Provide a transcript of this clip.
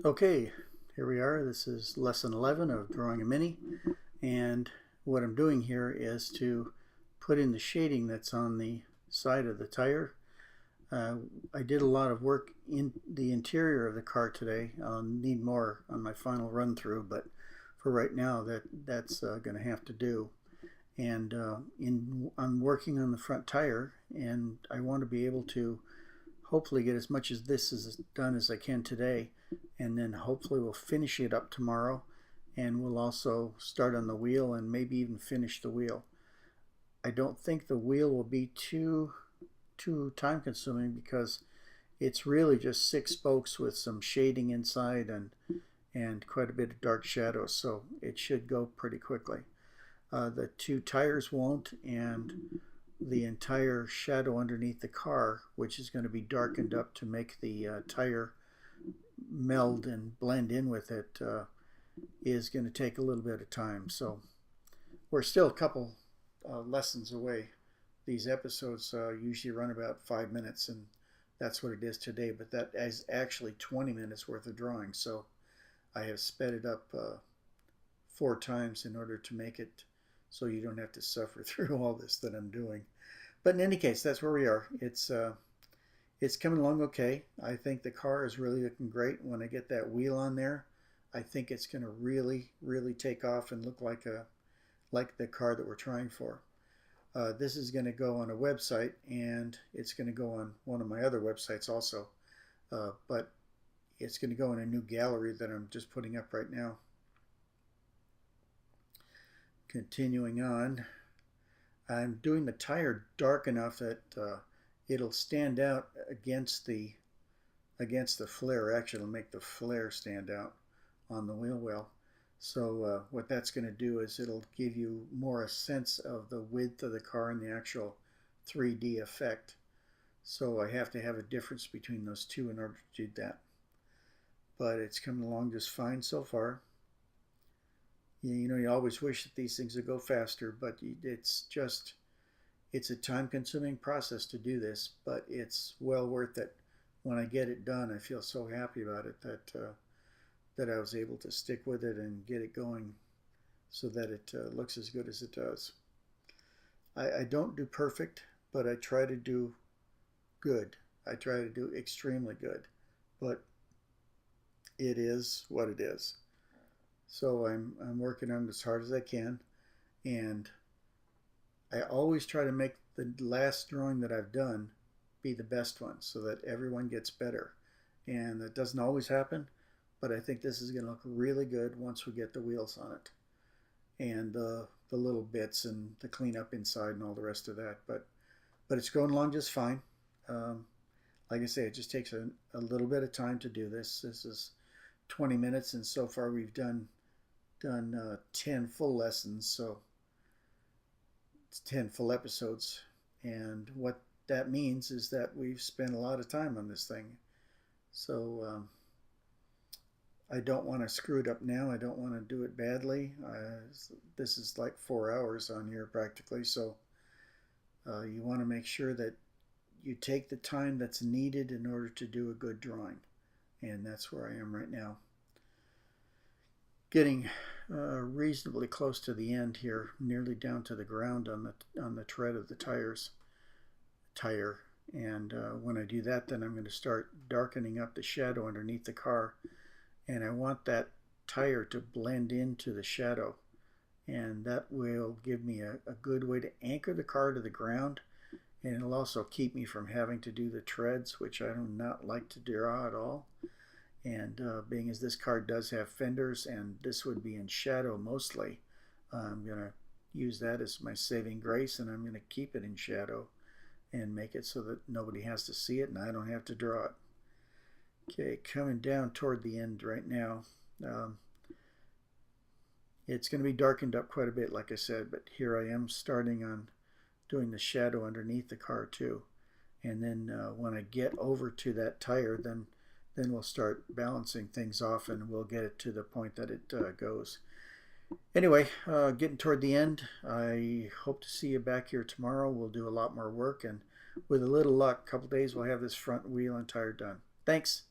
Okay, here we are. This is lesson 11 of drawing a Mini, and what I'm doing here is to put in the shading that's on the side of the tire. Uh, I did a lot of work in the interior of the car today. I'll need more on my final run through, but for right now that's going to have to do. And I'm working on the front tire, and I want to be able to hopefully get as much as this is done as I can today, and then hopefully we'll finish it up tomorrow, and we'll also start on the wheel and maybe even finish the wheel. I don't think the wheel will be too time consuming because it's really just 6 spokes with some shading inside and quite a bit of dark shadows, so it should go pretty quickly. The 2 tires won't, and the entire shadow underneath the car, which is going to be darkened up to make the tire meld and blend in with it, is going to take a little bit of time. So we're still a couple lessons away. These episodes usually run about 5 minutes, and that's what it is today, but that is actually 20 minutes worth of drawing. So I have sped it up 4 times in order to make it so you don't have to suffer through all this that I'm doing. But in any case, that's where we are. It's coming along okay. I think the car is really looking great. When I get that wheel on there, I think it's going to really take off and look like the car that we're trying for. This is going to go on a website, and it's going to go on one of my other websites also. But it's going to go in a new gallery that I'm just putting up right now. Continuing on, I'm doing the tire dark enough that it'll stand out against the flare. Actually, it'll make the flare stand out on the wheel well. So what that's going to do is it'll give you more a sense of the width of the car and the actual 3D effect. So I have to have a difference between those two in order to do that. But it's coming along just fine so far. You always wish that these things would go faster, but it's a time-consuming process to do this, but it's well worth it. When I get it done, I feel so happy about it that I was able to stick with it and get it going so that it looks as good as it does. I don't do perfect, but I try to do good. I try to do extremely good, but it is what it is. So I'm working on it as hard as I can, and I always try to make the last drawing that I've done be the best one so that everyone gets better. And that doesn't always happen, but I think this is going to look really good once we get the wheels on it and the little bits and the cleanup inside and all the rest of that. But it's going along just fine. Like I say, it just takes a little bit of time to do this. This is 20 minutes, and so far we've done 10 full lessons, so it's 10 full episodes. And what that means is that we've spent a lot of time on this thing. So I don't want to screw it up now. I don't want to do it badly. This is like 4 hours on here practically, so you want to make sure that you take the time that's needed in order to do a good drawing. And that's where I am right now. Getting reasonably close to the end here, nearly down to the ground on the tread of the tire. And when I do that, then I'm going to start darkening up the shadow underneath the car. And I want that tire to blend into the shadow. And that will give me a good way to anchor the car to the ground. And it'll also keep me from having to do the treads, which I do not like to draw at all. And being as this car does have fenders and this would be in shadow mostly, I'm going to use that as my saving grace, and I'm going to keep it in shadow and make it so that nobody has to see it and I don't have to draw it. Okay, coming down toward the end right now. It's going to be darkened up quite a bit, like I said, but here I am starting on doing the shadow underneath the car too. And then when I get over to that tire, then we'll start balancing things off and we'll get it to the point that it goes. Anyway, getting toward the end. I hope to see you back here tomorrow. We'll do a lot more work, and with a little luck, a couple days we'll have this front wheel and tire done. Thanks.